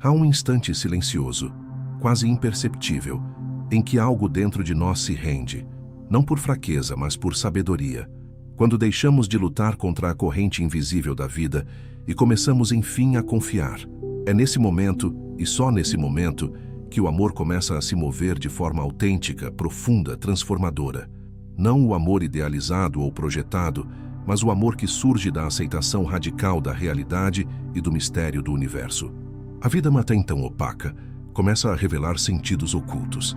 Há um instante silencioso, quase imperceptível, em que algo dentro de nós se rende, não por fraqueza, mas por sabedoria. Quando deixamos de lutar contra a corrente invisível da vida e começamos enfim a confiar. É nesse momento, e só nesse momento, que o amor começa a se mover de forma autêntica, profunda, transformadora. Não o amor idealizado ou projetado, mas o amor que surge da aceitação radical da realidade e do mistério do universo. A vida até então opaca começa a revelar sentidos ocultos.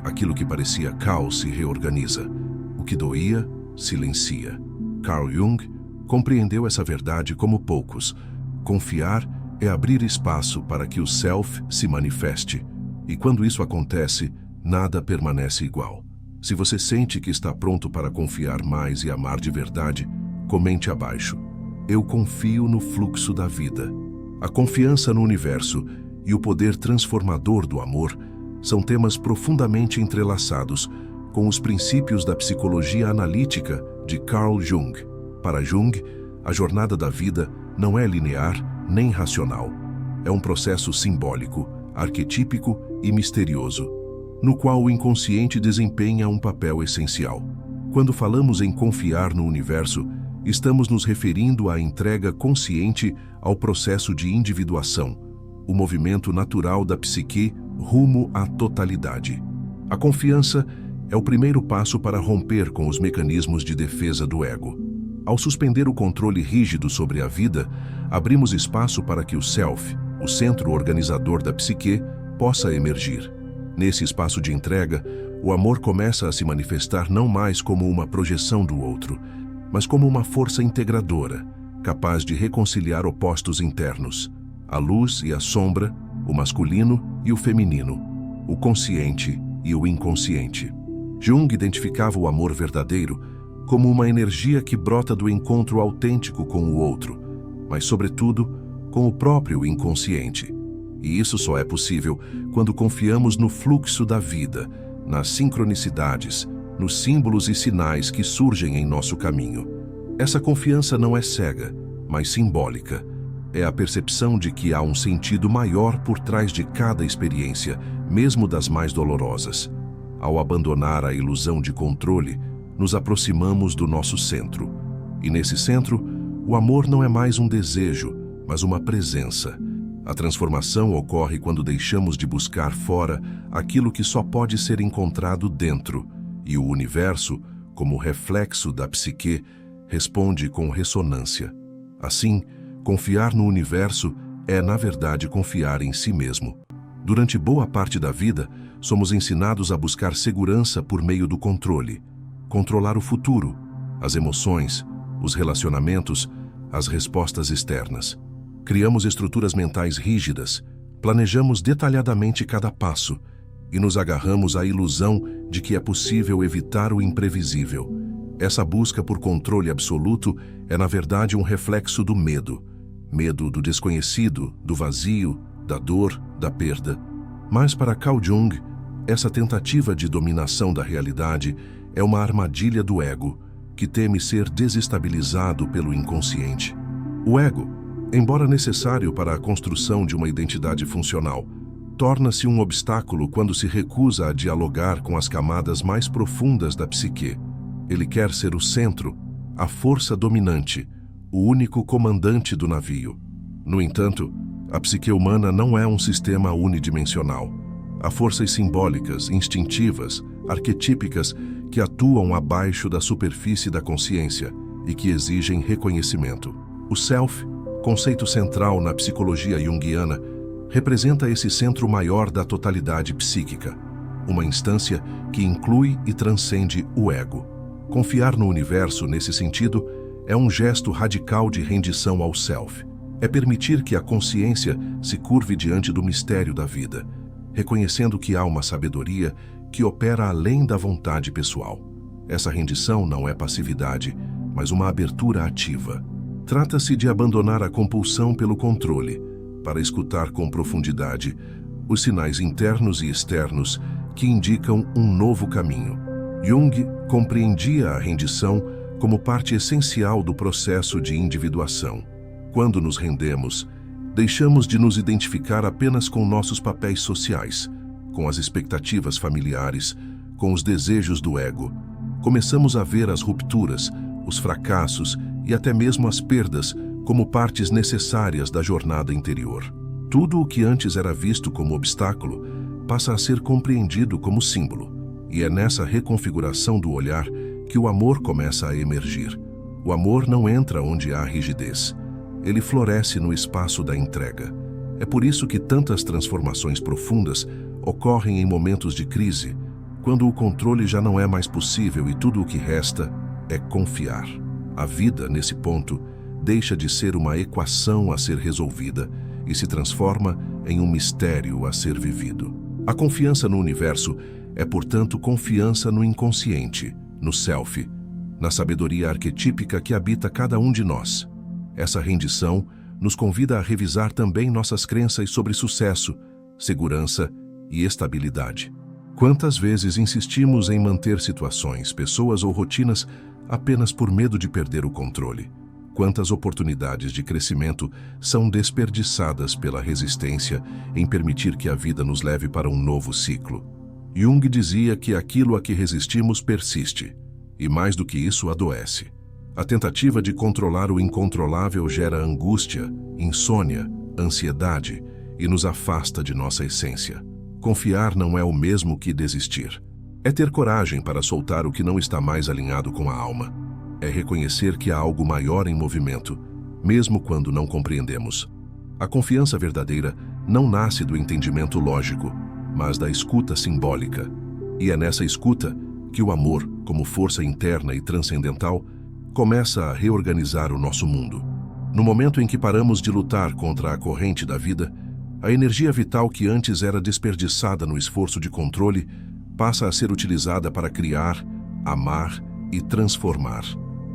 Aquilo que parecia caos se reorganiza. O que doía, silencia. Carl Jung compreendeu essa verdade como poucos. Confiar é abrir espaço para que o self se manifeste. E quando isso acontece, nada permanece igual. Se você sente que está pronto para confiar mais e amar de verdade, comente abaixo. Eu confio no fluxo da vida. A confiança no universo e o poder transformador do amor são temas profundamente entrelaçados com os princípios da psicologia analítica de Carl Jung. Para Jung, a jornada da vida não é linear nem racional. É um processo simbólico, arquetípico e misterioso, no qual o inconsciente desempenha um papel essencial. Quando falamos em confiar no universo, estamos nos referindo à entrega consciente ao processo de individuação, o movimento natural da psique rumo à totalidade. A confiança é o primeiro passo para romper com os mecanismos de defesa do ego. Ao suspender o controle rígido sobre a vida, abrimos espaço para que o self, o centro organizador da psique, possa emergir. Nesse espaço de entrega, o amor começa a se manifestar não mais como uma projeção do outro, mas como uma força integradora, capaz de reconciliar opostos internos, a luz e a sombra, o masculino e o feminino, o consciente e o inconsciente. Jung identificava o amor verdadeiro como uma energia que brota do encontro autêntico com o outro, mas, sobretudo, com o próprio inconsciente. E isso só é possível quando confiamos no fluxo da vida, nas sincronicidades, nos símbolos e sinais que surgem em nosso caminho. Essa confiança não é cega, mas simbólica. É a percepção de que há um sentido maior por trás de cada experiência, mesmo das mais dolorosas. Ao abandonar a ilusão de controle, nos aproximamos do nosso centro. E nesse centro, o amor não é mais um desejo, mas uma presença. A transformação ocorre quando deixamos de buscar fora aquilo que só pode ser encontrado dentro, e o universo, como reflexo da psique, responde com ressonância. Assim, confiar no universo é, na verdade, confiar em si mesmo. Durante boa parte da vida, somos ensinados a buscar segurança por meio do controle. Controlar o futuro, as emoções, os relacionamentos, as respostas externas. Criamos estruturas mentais rígidas, planejamos detalhadamente cada passo e nos agarramos à ilusão de que é possível evitar o imprevisível. Essa busca por controle absoluto é, na verdade, um reflexo do medo. Medo do desconhecido, do vazio, da dor, da perda. Mas para Carl Jung, essa tentativa de dominação da realidade é uma armadilha do ego, que teme ser desestabilizado pelo inconsciente. O ego, embora necessário para a construção de uma identidade funcional, torna-se um obstáculo quando se recusa a dialogar com as camadas mais profundas da psique. Ele quer ser o centro, a força dominante, o único comandante do navio. No entanto, a psique humana não é um sistema unidimensional. Há forças simbólicas, instintivas, arquetípicas que atuam abaixo da superfície da consciência e que exigem reconhecimento. O self, conceito central na psicologia junguiana, representa esse centro maior da totalidade psíquica, uma instância que inclui e transcende o ego. Confiar no universo, nesse sentido, é um gesto radical de rendição ao self. É permitir que a consciência se curve diante do mistério da vida, reconhecendo que há uma sabedoria que opera além da vontade pessoal. Essa rendição não é passividade, mas uma abertura ativa. Trata-se de abandonar a compulsão pelo controle, para escutar com profundidade os sinais internos e externos que indicam um novo caminho. Jung compreendia a rendição como parte essencial do processo de individuação. Quando nos rendemos, Deixamos de nos identificar apenas com nossos papéis sociais, com as expectativas familiares, com os desejos do ego. Começamos a ver as rupturas, os fracassos e até mesmo as perdas como partes necessárias da jornada interior. Tudo o que antes era visto como obstáculo passa a ser compreendido como símbolo, e é nessa reconfiguração do olhar que o amor começa a emergir. O amor não entra onde há rigidez. Ele floresce no espaço da entrega. É por isso que tantas transformações profundas ocorrem em momentos de crise, quando o controle já não é mais possível e tudo o que resta é confiar. A vida, nesse ponto, deixa de ser uma equação a ser resolvida e se transforma em um mistério a ser vivido. A confiança no universo é, portanto, confiança no inconsciente, no self, na sabedoria arquetípica que habita cada um de nós. Essa rendição nos convida a revisar também nossas crenças sobre sucesso, segurança e estabilidade. Quantas vezes insistimos em manter situações, pessoas ou rotinas apenas por medo de perder o controle? Quantas oportunidades de crescimento são desperdiçadas pela resistência em permitir que a vida nos leve para um novo ciclo? Jung dizia que aquilo a que resistimos persiste, e mais do que isso, adoece. A tentativa de controlar o incontrolável gera angústia, insônia, ansiedade e nos afasta de nossa essência. Confiar não é o mesmo que desistir. É ter coragem para soltar o que não está mais alinhado com a alma. É reconhecer que há algo maior em movimento, mesmo quando não compreendemos. A confiança verdadeira não nasce do entendimento lógico, mas da escuta simbólica. E é nessa escuta que o amor, como força interna e transcendental, começa a reorganizar o nosso mundo. No momento em que paramos de lutar contra a corrente da vida, a energia vital que antes era desperdiçada no esforço de controle passa a ser utilizada para criar, amar e transformar.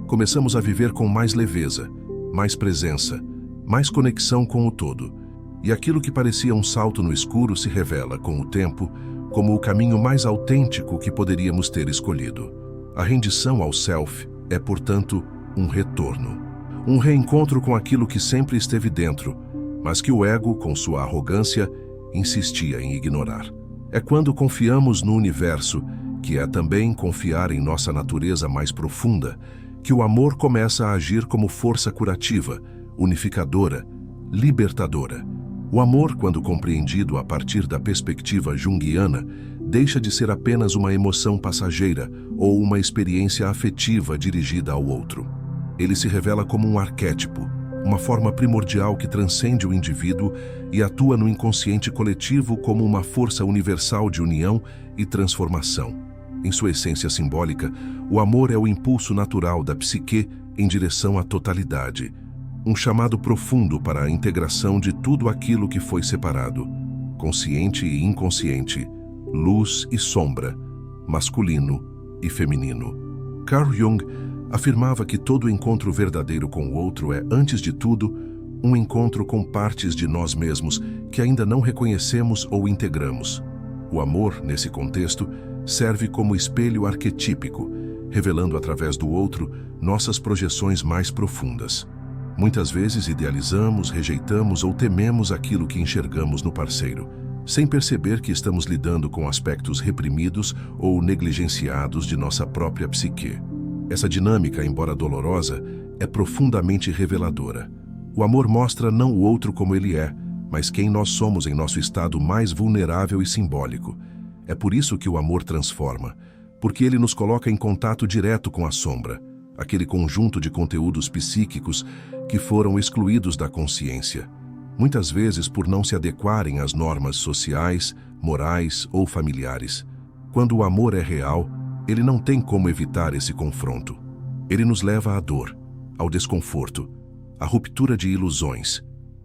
Começamos a viver com mais leveza, mais presença, mais conexão com o todo. E aquilo que parecia um salto no escuro se revela, com o tempo, como o caminho mais autêntico que poderíamos ter escolhido. A rendição ao self é, portanto, um retorno. Um reencontro com aquilo que sempre esteve dentro, mas que o ego, com sua arrogância, insistia em ignorar. É quando confiamos no universo, que é também confiar em nossa natureza mais profunda, que o amor começa a agir como força curativa, unificadora, libertadora. O amor, quando compreendido a partir da perspectiva junguiana, deixa de ser apenas uma emoção passageira ou uma experiência afetiva dirigida ao outro. Ele se revela como um arquétipo, uma forma primordial que transcende o indivíduo e atua no inconsciente coletivo como uma força universal de união e transformação. Em sua essência simbólica, o amor é o impulso natural da psique em direção à totalidade, um chamado profundo para a integração de tudo aquilo que foi separado, consciente e inconsciente, luz e sombra, masculino e feminino. Carl Jung afirmava que todo encontro verdadeiro com o outro é, antes de tudo, um encontro com partes de nós mesmos que ainda não reconhecemos ou integramos. O amor, nesse contexto, serve como espelho arquetípico, revelando através do outro nossas projeções mais profundas. Muitas vezes idealizamos, rejeitamos ou tememos aquilo que enxergamos no parceiro, sem perceber que estamos lidando com aspectos reprimidos ou negligenciados de nossa própria psique. Essa dinâmica, embora dolorosa, é profundamente reveladora. O amor mostra não o outro como ele é, mas quem nós somos em nosso estado mais vulnerável e simbólico. É por isso que o amor transforma, porque ele nos coloca em contato direto com a sombra, aquele conjunto de conteúdos psíquicos que foram excluídos da consciência, muitas vezes por não se adequarem às normas sociais, morais ou familiares. Quando o amor é real, ele não tem como evitar esse confronto. Ele nos leva à dor, ao desconforto, à ruptura de ilusões.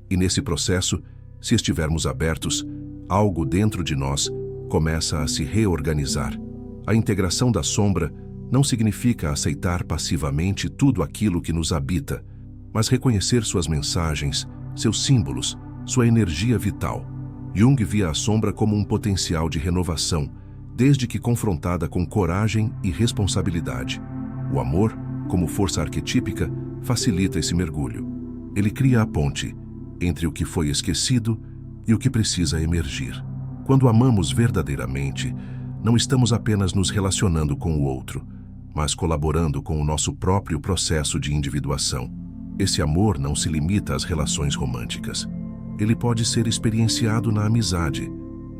E nesse processo, se estivermos abertos, algo dentro de nós começa a se reorganizar. A integração da sombra não significa aceitar passivamente tudo aquilo que nos habita, mas reconhecer suas mensagens, seus símbolos, sua energia vital. Jung via a sombra como um potencial de renovação, desde que confrontada com coragem e responsabilidade. O amor, como força arquetípica, facilita esse mergulho. Ele cria a ponte, entre o que foi esquecido e o que precisa emergir. Quando amamos verdadeiramente, não estamos apenas nos relacionando com o outro, mas colaborando com o nosso próprio processo de individuação. Esse amor não se limita às relações românticas. Ele pode ser experienciado na amizade,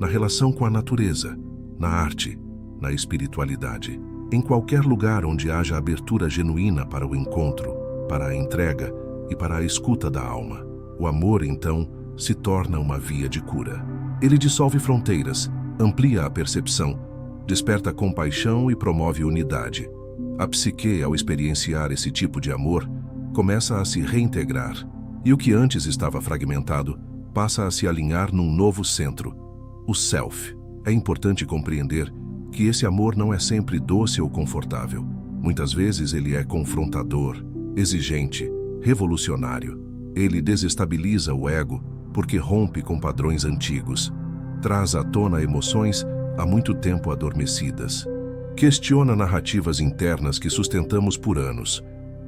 na relação com a natureza, na arte, na espiritualidade. Em qualquer lugar onde haja abertura genuína para o encontro, para a entrega e para a escuta da alma, o amor, então, se torna uma via de cura. Ele dissolve fronteiras, amplia a percepção, desperta compaixão e promove unidade. A psique, ao experienciar esse tipo de amor, começa a se reintegrar, e o que antes estava fragmentado passa a se alinhar num novo centro, o Self. É importante compreender que esse amor não é sempre doce ou confortável. Muitas vezes ele é confrontador, exigente, revolucionário. Ele desestabiliza o ego porque rompe com padrões antigos, traz à tona emoções há muito tempo adormecidas, questiona narrativas internas que sustentamos por anos.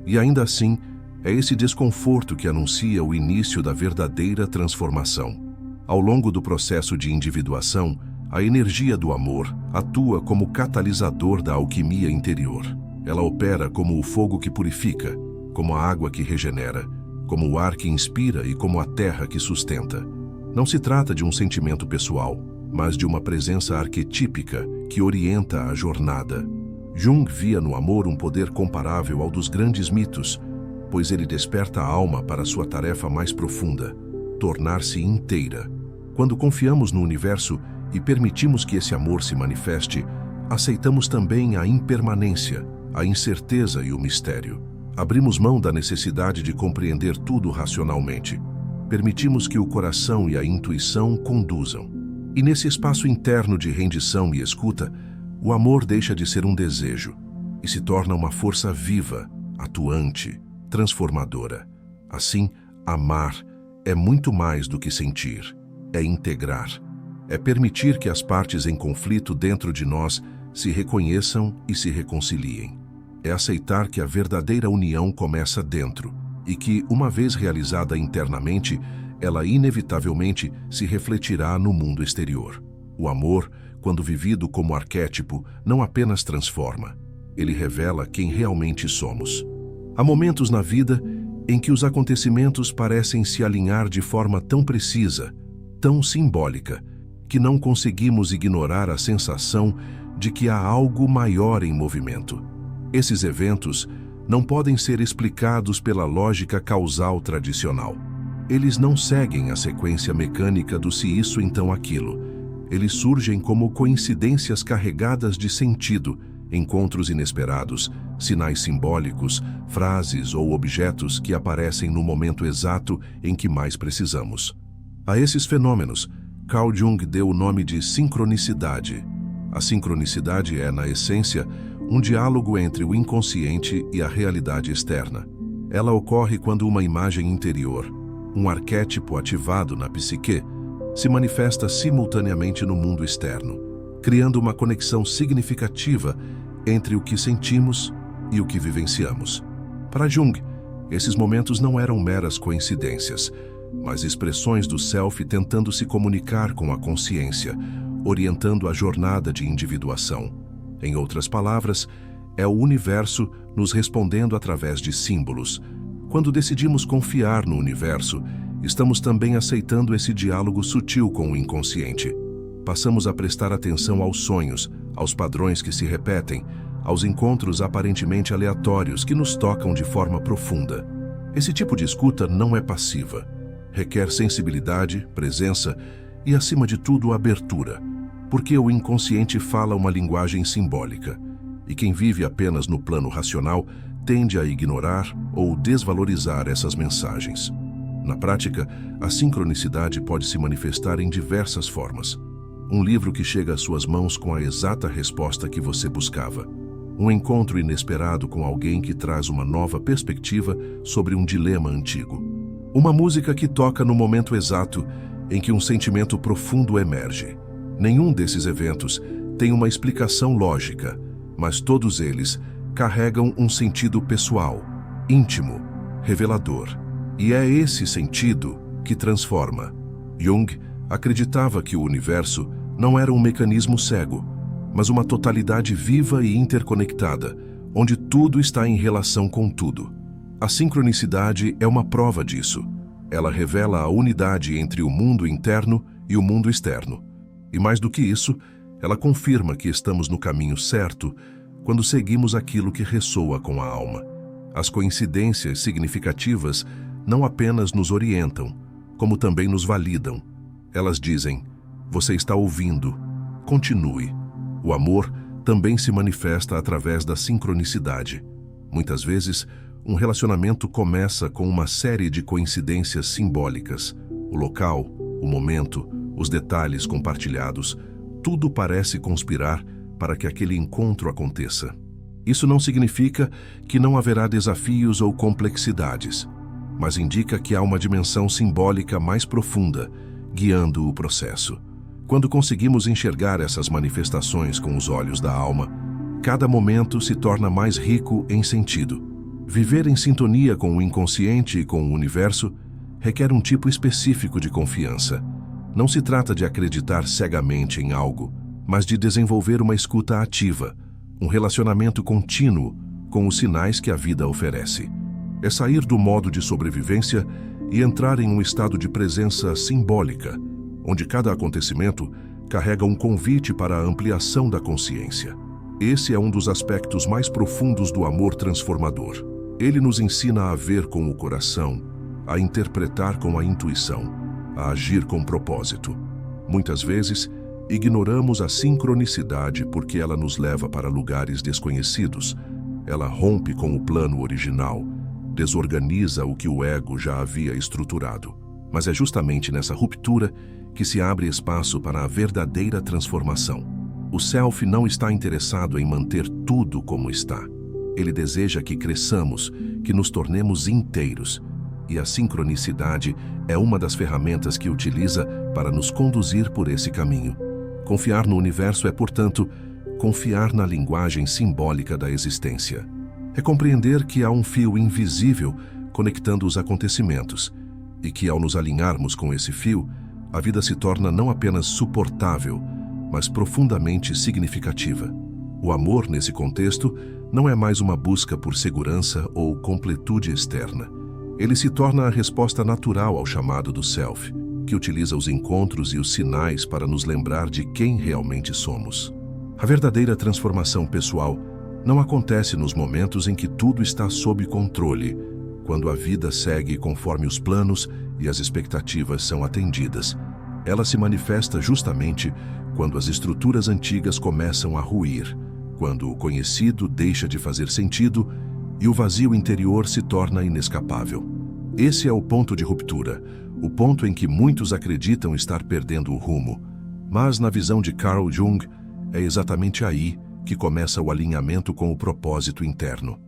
E ainda assim, é esse desconforto que anuncia o início da verdadeira transformação. Ao longo do processo de individuação, a energia do amor atua como catalisador da alquimia interior. Ela opera como o fogo que purifica, como a água que regenera, como o ar que inspira e como a terra que sustenta. Não se trata de um sentimento pessoal, mas de uma presença arquetípica que orienta a jornada. Jung via no amor um poder comparável ao dos grandes mitos, pois ele desperta a alma para sua tarefa mais profunda, tornar-se inteira. Quando confiamos no universo e permitimos que esse amor se manifeste, aceitamos também a impermanência, a incerteza e o mistério. Abrimos mão da necessidade de compreender tudo racionalmente. Permitimos que o coração e a intuição conduzam. E nesse espaço interno de rendição e escuta, o amor deixa de ser um desejo e se torna uma força viva, atuante, transformadora. Assim, amar é muito mais do que sentir, é integrar. É permitir que as partes em conflito dentro de nós se reconheçam e se reconciliem. É aceitar que a verdadeira união começa dentro e que, uma vez realizada internamente, ela inevitavelmente se refletirá no mundo exterior. O amor, quando vivido como arquétipo, não apenas transforma, ele revela quem realmente somos. Há momentos na vida em que os acontecimentos parecem se alinhar de forma tão precisa, tão simbólica, que não conseguimos ignorar a sensação de que há algo maior em movimento. Esses eventos não podem ser explicados pela lógica causal tradicional. Eles não seguem a sequência mecânica do se isso então aquilo. Eles surgem como coincidências carregadas de sentido, encontros inesperados, sinais simbólicos, frases ou objetos que aparecem no momento exato em que mais precisamos. A esses fenômenos, Carl Jung deu o nome de sincronicidade. A sincronicidade é, na essência, um diálogo entre o inconsciente e a realidade externa. Ela ocorre quando uma imagem interior, um arquétipo ativado na psique, se manifesta simultaneamente no mundo externo, criando uma conexão significativa entre o que sentimos e o que vivenciamos. Para Jung, esses momentos não eram meras coincidências, mas expressões do self tentando se comunicar com a consciência, orientando a jornada de individuação. Em outras palavras, é o universo nos respondendo através de símbolos. Quando decidimos confiar no universo, estamos também aceitando esse diálogo sutil com o inconsciente. Passamos a prestar atenção aos sonhos, aos padrões que se repetem, aos encontros aparentemente aleatórios que nos tocam de forma profunda. Esse tipo de escuta não é passiva. Requer sensibilidade, presença e, acima de tudo, abertura, porque o inconsciente fala uma linguagem simbólica, e quem vive apenas no plano racional tende a ignorar ou desvalorizar essas mensagens. Na prática, a sincronicidade pode se manifestar em diversas formas. Um livro que chega às suas mãos com a exata resposta que você buscava. Um encontro inesperado com alguém que traz uma nova perspectiva sobre um dilema antigo. Uma música que toca no momento exato em que um sentimento profundo emerge. Nenhum desses eventos tem uma explicação lógica, mas todos eles carregam um sentido pessoal, íntimo, revelador. E é esse sentido, que transforma. Jung acreditava que o universo não era um mecanismo cego, mas uma totalidade viva e interconectada, onde tudo está em relação com tudo. A sincronicidade é uma prova disso. Ela revela a unidade entre o mundo interno e o mundo externo. E mais do que isso, ela confirma que estamos no caminho certo quando seguimos aquilo que ressoa com a alma. As coincidências significativas não apenas nos orientam, como também nos validam. Elas dizem: você está ouvindo, continue. O amor também se manifesta através da sincronicidade. Muitas vezes, um relacionamento começa com uma série de coincidências simbólicas. O local, o momento, os detalhes compartilhados, tudo parece conspirar para que aquele encontro aconteça. Isso não significa que não haverá desafios ou complexidades, mas indica que há uma dimensão simbólica mais profunda, guiando o processo. Quando conseguimos enxergar essas manifestações com os olhos da alma, cada momento se torna mais rico em sentido. Viver em sintonia com o inconsciente e com o universo requer um tipo específico de confiança. Não se trata de acreditar cegamente em algo, mas de desenvolver uma escuta ativa, um relacionamento contínuo com os sinais que a vida oferece. É sair do modo de sobrevivência e entrar em um estado de presença simbólica, onde cada acontecimento carrega um convite para a ampliação da consciência. Esse é um dos aspectos mais profundos do amor transformador. Ele nos ensina a ver com o coração, a interpretar com a intuição, a agir com propósito. Muitas vezes, ignoramos a sincronicidade porque ela nos leva para lugares desconhecidos. Ela rompe com o plano original, desorganiza o que o ego já havia estruturado. Mas é justamente nessa ruptura que se abre espaço para a verdadeira transformação. O Self não está interessado em manter tudo como está. Ele deseja que cresçamos, que nos tornemos inteiros. E a sincronicidade é uma das ferramentas que utiliza para nos conduzir por esse caminho. Confiar no universo é, portanto, confiar na linguagem simbólica da existência. É compreender que há um fio invisível conectando os acontecimentos e que, ao nos alinharmos com esse fio, a vida se torna não apenas suportável, mas profundamente significativa. O amor, nesse contexto, não é mais uma busca por segurança ou completude externa. Ele se torna a resposta natural ao chamado do Self, que utiliza os encontros e os sinais para nos lembrar de quem realmente somos. A verdadeira transformação pessoal não acontece nos momentos em que tudo está sob controle, quando a vida segue conforme os planos e as expectativas são atendidas. Ela se manifesta justamente quando as estruturas antigas começam a ruir, quando o conhecido deixa de fazer sentido e o vazio interior se torna inescapável. Esse é o ponto de ruptura, o ponto em que muitos acreditam estar perdendo o rumo. Mas, na visão de Carl Jung, é exatamente aí que começa o alinhamento com o propósito interno.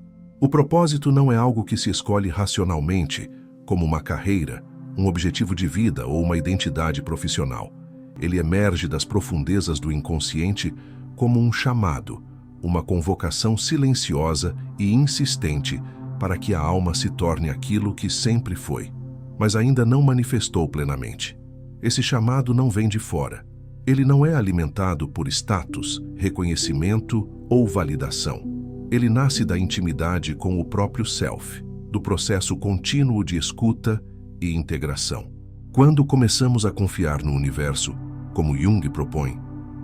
O propósito não é algo que se escolhe racionalmente, como uma carreira, um objetivo de vida ou uma identidade profissional. Ele emerge das profundezas do inconsciente como um chamado, uma convocação silenciosa e insistente para que a alma se torne aquilo que sempre foi, mas ainda não manifestou plenamente. Esse chamado não vem de fora. Ele não é alimentado por status, reconhecimento ou validação. Ele nasce da intimidade com o próprio Self, do processo contínuo de escuta e integração. Quando começamos a confiar no universo, como Jung propõe,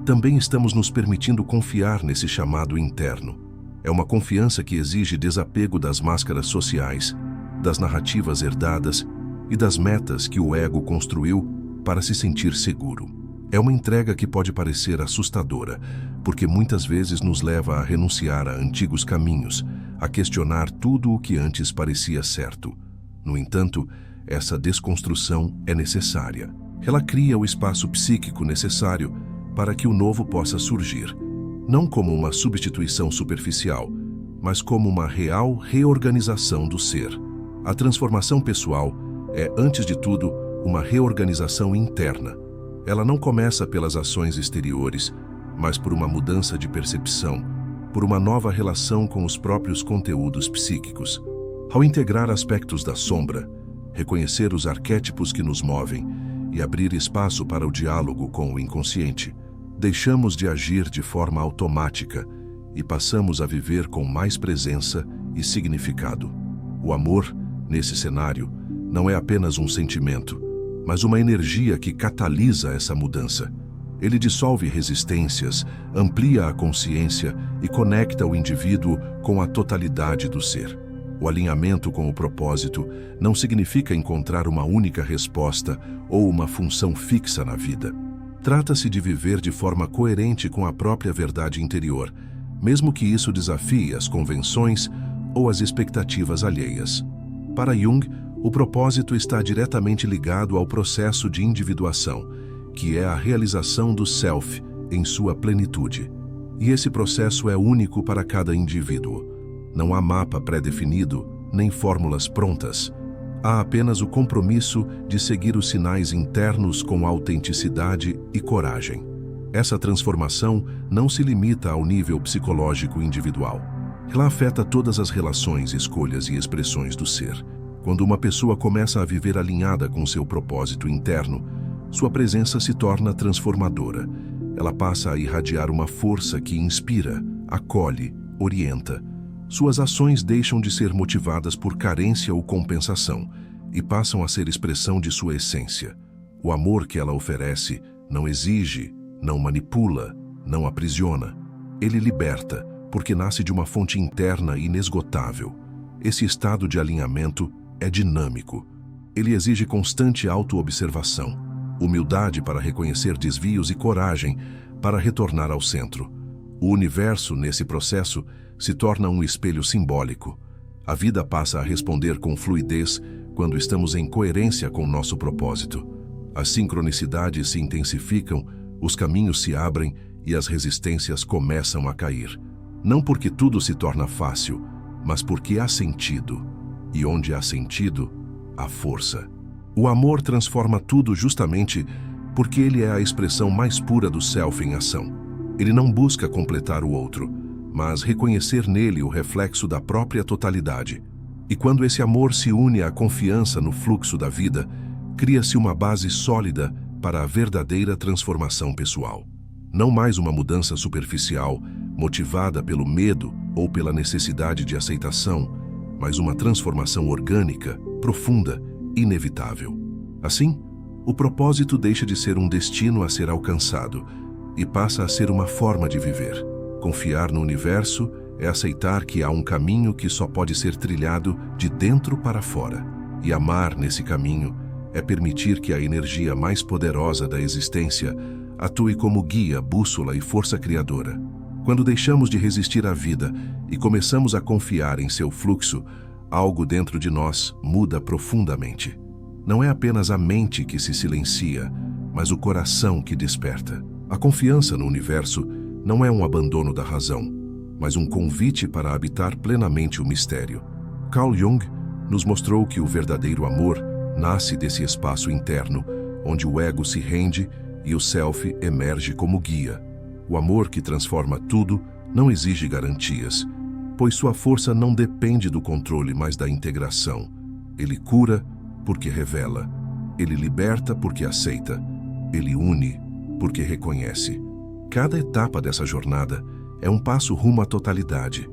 também estamos nos permitindo confiar nesse chamado interno. É uma confiança que exige desapego das máscaras sociais, das narrativas herdadas e das metas que o ego construiu para se sentir seguro. É uma entrega que pode parecer assustadora, porque muitas vezes nos leva a renunciar a antigos caminhos, a questionar tudo o que antes parecia certo. No entanto, essa desconstrução é necessária. Ela cria o espaço psíquico necessário para que o novo possa surgir, não como uma substituição superficial, mas como uma real reorganização do ser. A transformação pessoal é, antes de tudo, uma reorganização interna. Ela não começa pelas ações exteriores, mas por uma mudança de percepção, por uma nova relação com os próprios conteúdos psíquicos. Ao integrar aspectos da sombra, reconhecer os arquétipos que nos movem e abrir espaço para o diálogo com o inconsciente, deixamos de agir de forma automática e passamos a viver com mais presença e significado. O amor, nesse cenário, não é apenas um sentimento, mas uma energia que catalisa essa mudança. Ele dissolve resistências, amplia a consciência e conecta o indivíduo com a totalidade do ser. O alinhamento com o propósito não significa encontrar uma única resposta ou uma função fixa na vida. Trata-se de viver de forma coerente com a própria verdade interior, mesmo que isso desafie as convenções ou as expectativas alheias. Para Jung, o propósito está diretamente ligado ao processo de individuação, que é a realização do self em sua plenitude. E esse processo é único para cada indivíduo. Não há mapa pré-definido, nem fórmulas prontas. Há apenas o compromisso de seguir os sinais internos com autenticidade e coragem. Essa transformação não se limita ao nível psicológico individual. Ela afeta todas as relações, escolhas e expressões do ser. Quando uma pessoa começa a viver alinhada com seu propósito interno, sua presença se torna transformadora. Ela passa a irradiar uma força que inspira, acolhe, orienta. Suas ações deixam de ser motivadas por carência ou compensação e passam a ser expressão de sua essência. O amor que ela oferece não exige, não manipula, não aprisiona. Ele liberta, porque nasce de uma fonte interna inesgotável. Esse estado de alinhamento é dinâmico. Ele exige constante autoobservação, humildade para reconhecer desvios e coragem para retornar ao centro. O universo, nesse processo, se torna um espelho simbólico. A vida passa a responder com fluidez quando estamos em coerência com nosso propósito. As sincronicidades se intensificam, os caminhos se abrem e as resistências começam a cair. Não porque tudo se torna fácil, mas porque há sentido. E onde há sentido, há força. O amor transforma tudo justamente porque ele é a expressão mais pura do self em ação. Ele não busca completar o outro, mas reconhecer nele o reflexo da própria totalidade. E quando esse amor se une à confiança no fluxo da vida, cria-se uma base sólida para a verdadeira transformação pessoal. Não mais uma mudança superficial, motivada pelo medo ou pela necessidade de aceitação, mas uma transformação orgânica, profunda, inevitável. Assim, o propósito deixa de ser um destino a ser alcançado e passa a ser uma forma de viver. Confiar no universo é aceitar que há um caminho que só pode ser trilhado de dentro para fora. E amar nesse caminho é permitir que a energia mais poderosa da existência atue como guia, bússola e força criadora. Quando deixamos de resistir à vida e começamos a confiar em seu fluxo, algo dentro de nós muda profundamente. Não é apenas a mente que se silencia, mas o coração que desperta. A confiança no universo não é um abandono da razão, mas um convite para habitar plenamente o mistério. Carl Jung nos mostrou que o verdadeiro amor nasce desse espaço interno, onde o ego se rende e o self emerge como guia. O amor que transforma tudo não exige garantias, pois sua força não depende do controle, mas da integração. Ele cura porque revela, ele liberta porque aceita, ele une porque reconhece. Cada etapa dessa jornada é um passo rumo à totalidade,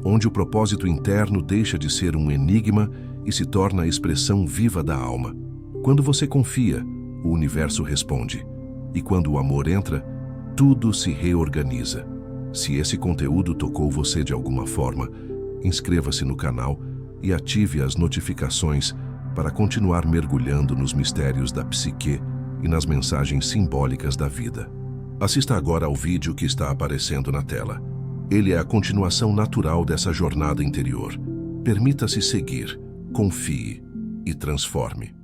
onde o propósito interno deixa de ser um enigma e se torna a expressão viva da alma. Quando você confia, o universo responde. E quando o amor entra, tudo se reorganiza. Se esse conteúdo tocou você de alguma forma, inscreva-se no canal e ative as notificações para continuar mergulhando nos mistérios da psique e nas mensagens simbólicas da vida. Assista agora ao vídeo que está aparecendo na tela. Ele é a continuação natural dessa jornada interior. Permita-se seguir, confie e transforme.